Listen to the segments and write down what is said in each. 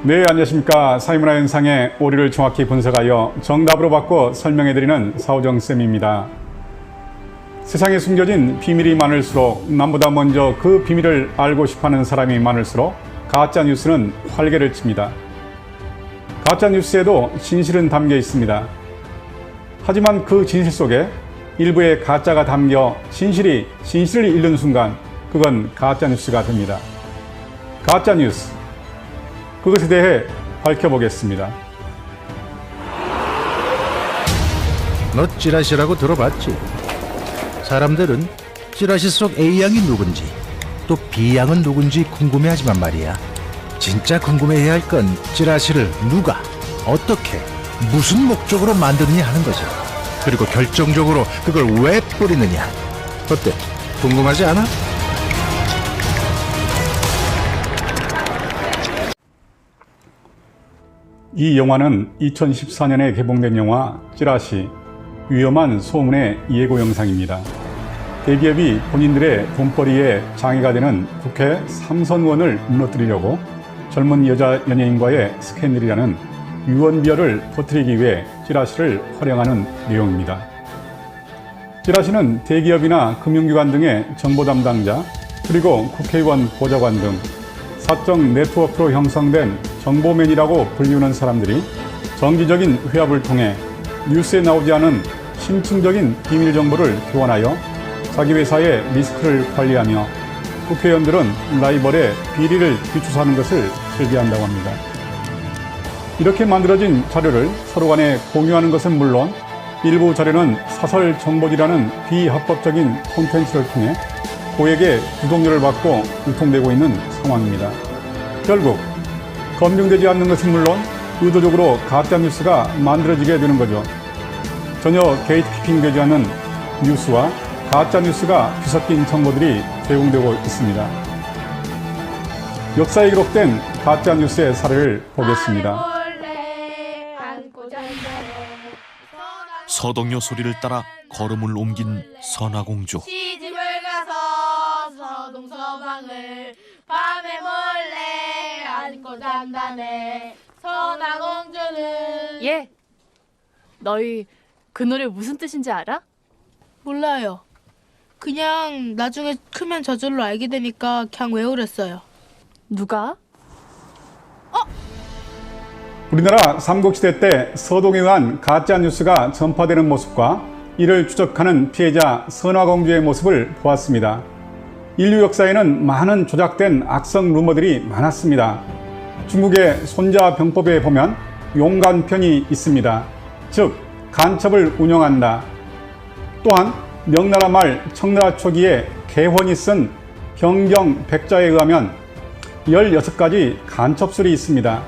네, 안녕하십니까. 사회문화 현상의 오류를 정확히 분석하여 정답으로 바꿔 설명해드리는 사오정쌤입니다. 세상에 숨겨진 비밀이 많을수록 남보다 먼저 그 비밀을 알고 싶어하는 사람이 많을수록 가짜뉴스는 활개를 칩니다. 가짜뉴스에도 진실은 담겨 있습니다. 하지만 그 진실 속에 일부의 가짜가 담겨 진실을 잃는 순간 그건 가짜뉴스가 됩니다. 가짜뉴스, 그것에 대해 밝혀보겠습니다. 너 찌라시라고 들어봤지? 사람들은 찌라시 속 A양이 누군지 또 B양은 누군지 궁금해하지만 말이야. 진짜 궁금해해야 할 건 찌라시를 누가, 어떻게, 무슨 목적으로 만드느냐 하는 거지. 그리고 결정적으로 그걸 왜 뿌리느냐. 어때? 궁금하지 않아? 이 영화는 2014년에 개봉된 영화 찌라시, 위험한 소문의 예고 영상입니다. 대기업이 본인들의 돈벌이에 장애가 되는 국회 3선 의원을 무너뜨리려고 젊은 여자 연예인과의 스캔들이라는 유언비어를 퍼뜨리기 위해 찌라시를 활용하는 내용입니다. 찌라시는 대기업이나 금융기관 등의 정보 담당자, 그리고 국회의원 보좌관 등 사적 네트워크로 형성된 정보맨이라고 불리우는 사람들이 정기적인 회합을 통해 뉴스에 나오지 않은 심층적인 비밀 정보를 교환하여 자기 회사의 리스크를 관리하며 국회의원들은 라이벌의 비리를 뒤쫓아하는 것을 즐겨한다고 합니다. 이렇게 만들어진 자료를 서로 간에 공유하는 것은 물론 일부 자료는 사설 정보지라는 비합법적인 콘텐츠를 통해 고액의 구독료를 받고 유통되고 있는 상황입니다. 결국 검증되지 않는 것은 물론 의도적으로 가짜뉴스가 만들어지게 되는 거죠. 전혀 게이트키핑되지 않는 뉴스와 가짜뉴스가 뒤섞인 정보들이 제공되고 있습니다. 역사에 기록된 가짜뉴스의 사례를 보겠습니다. 서동요 소리를 따라 걸음을 옮긴 선화공주. 시집을 가서 서동서방을 밤에 몰래 안고 잔다네. 선화공주는 예. 너희 그 노래 무슨 뜻인지 알아? 몰라요. 그냥 나중에 크면 저절로 알게 되니까 그냥 외우랬어요. 누가? 우리나라 삼국시대 때 서동에 의한 가짜뉴스가 전파되는 모습과 이를 추적하는 피해자 선화공주의 모습을 보았습니다. 인류 역사에는 많은 조작된 악성 루머들이 많았습니다. 중국의 손자병법에 보면 용간편이 있습니다. 즉 간첩을 운영한다. 또한 명나라 말 청나라 초기에 개헌이 쓴 병경백자에 의하면 16가지 간첩술이 있습니다.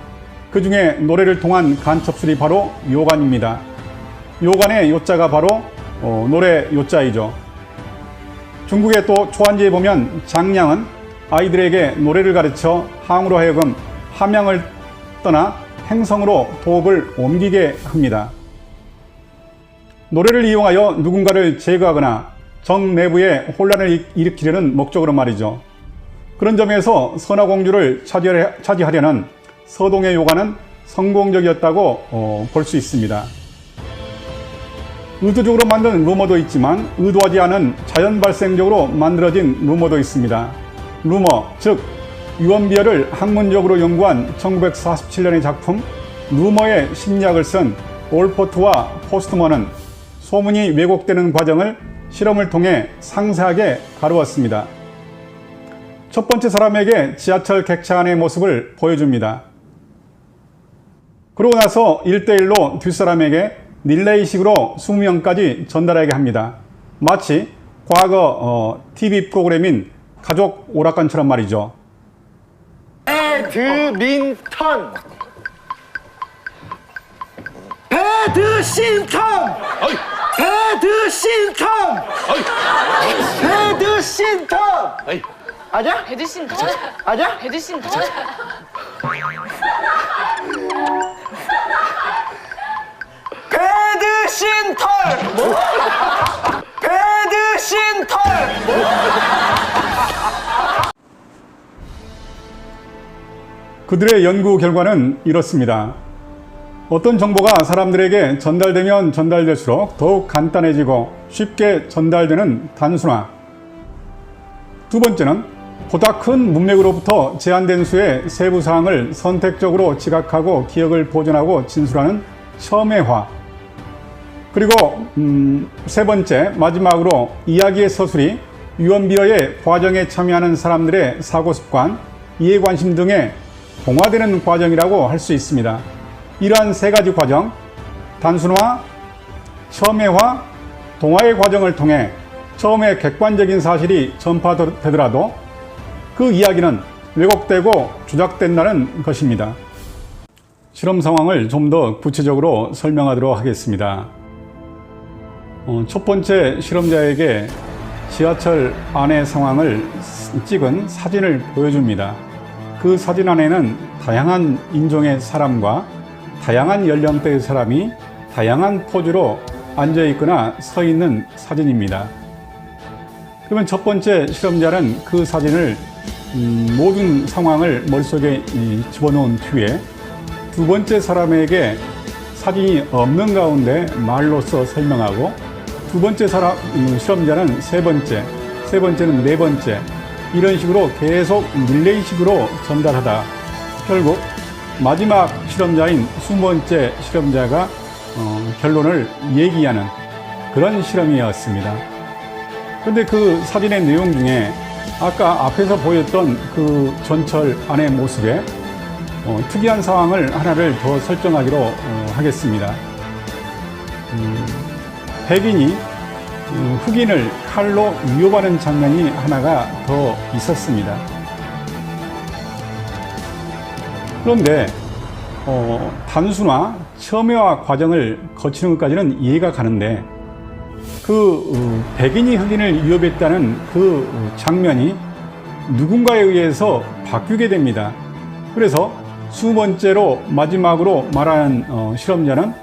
그 중에 노래를 통한 간첩술이 바로 요간입니다. 요간의 요자가 바로 노래 요자이죠. 중국의 또 초안지에 보면 장량은 아이들에게 노래를 가르쳐 항으로 하여금 함양을 떠나 행성으로 도읍을 옮기게 합니다. 노래를 이용하여 누군가를 제거하거나 정 내부에 혼란을 일으키려는 목적으로 말이죠. 그런 점에서 선화공주를 차지하려는 서동의 요간은 성공적이었다고 볼 수 있습니다. 의도적으로 만든 루머도 있지만 의도하지 않은 자연 발생적으로 만들어진 루머도 있습니다. 루머, 즉 유언비어를 학문적으로 연구한 1947년의 작품 루머의 심리학을 쓴 올포트와 포스트먼은 소문이 왜곡되는 과정을 실험을 통해 상세하게 다루었습니다. 첫 번째 사람에게 지하철 객차 안의 모습을 보여줍니다. 그러고 나서 1대1로 뒷사람에게 릴레이식으로 20명까지 전달하게 합니다. 마치 과거 TV 프로그램인 가족 오락관처럼 말이죠. 배드민턴 배드신턴 배드신턴 배드신턴 아냐? 배드신턴? 아냐? 배드신턴? 배드신턴 뭐? 배드신턴 그들의 연구 결과는 이렇습니다. 어떤 정보가 사람들에게 전달되면 전달될수록 더욱 간단해지고 쉽게 전달되는 단순화. 두 번째는 보다 큰 문맥으로부터 제한된 수의 세부 사항을 선택적으로 지각하고 기억을 보존하고 진술하는 첨예화. 그리고 세 번째, 마지막으로 이야기의 서술이 유언비어의 과정에 참여하는 사람들의 사고습관, 이해관심 등에 동화되는 과정이라고 할 수 있습니다. 이러한 세 가지 과정, 단순화, 첨예화, 동화의 과정을 통해 처음에 객관적인 사실이 전파되더라도 그 이야기는 왜곡되고 조작된다는 것입니다. 실험 상황을 좀 더 구체적으로 설명하도록 하겠습니다. 첫 번째 실험자에게 지하철 안의 상황을 찍은 사진을 보여줍니다. 그 사진 안에는 다양한 인종의 사람과 다양한 연령대의 사람이 다양한 포즈로 앉아 있거나 서 있는 사진입니다. 그러면 첫 번째 실험자는 그 사진을 모든 상황을 머릿속에 집어넣은 뒤에 두 번째 사람에게 사진이 없는 가운데 말로써 설명하고 두 번째 실험자는 세 번째는 네 번째, 이런 식으로 계속 릴레이식으로 전달하다 결국 마지막 실험자인 20번째 실험자가 결론을 얘기하는 그런 실험이었습니다. 그런데 그 사진의 내용 중에 아까 앞에서 보였던 그 전철 안의 모습에 특이한 상황을 하나를 더 설정하기로 하겠습니다. 백인이 흑인을 칼로 위협하는 장면이 하나가 더 있었습니다. 그런데 단순화, 첨예화 과정을 거치는 것까지는 이해가 가는데 그 백인이 흑인을 위협했다는 그 장면이 누군가에 의해서 바뀌게 됩니다. 그래서 20번째로 마지막으로 말하는 실험자는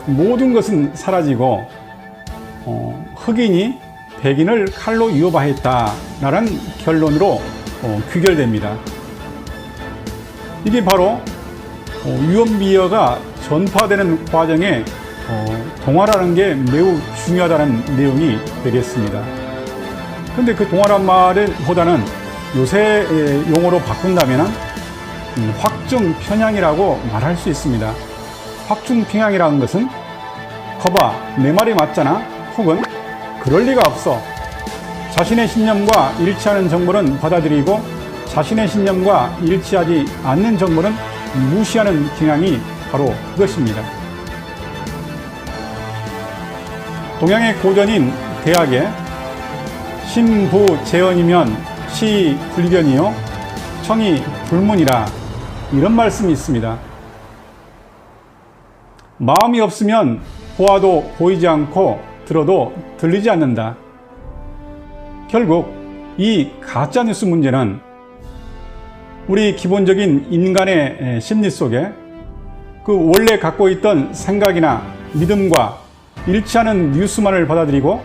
모든 것은 사라지고 흑인이 백인을 칼로 위협하였다라는 결론으로 귀결됩니다. 이게 바로 유언비어가 전파되는 과정에 동화라는 게 매우 중요하다는 내용이 되겠습니다. 그런데 그 동화란 말보다는 요새 용어로 바꾼다면 확증 편향이라고 말할 수 있습니다. 확증 편향이라는 것은 거봐, 내 말이 맞잖아, 혹은 그럴 리가 없어, 자신의 신념과 일치하는 정보는 받아들이고 자신의 신념과 일치하지 않는 정보는 무시하는 경향이 바로 그것입니다. 동양의 고전인 대학에 신부재언이면 시불변이요 청이 불문이라, 이런 말씀이 있습니다. 마음이 없으면 보아도 보이지 않고 들어도 들리지 않는다. 결국 이 가짜뉴스 문제는 우리 기본적인 인간의 심리 속에 그 원래 갖고 있던 생각이나 믿음과 일치하는 뉴스만을 받아들이고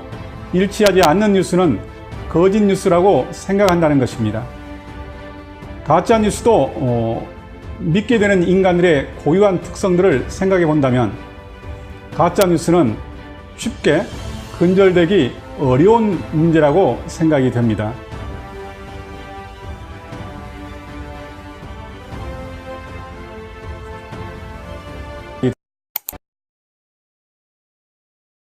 일치하지 않는 뉴스는 거짓 뉴스라고 생각한다는 것입니다. 가짜 뉴스도 믿게 되는 인간들의 고유한 특성들을 생각해 본다면 가짜 뉴스는 쉽게 근절되기 어려운 문제라고 생각이 됩니다.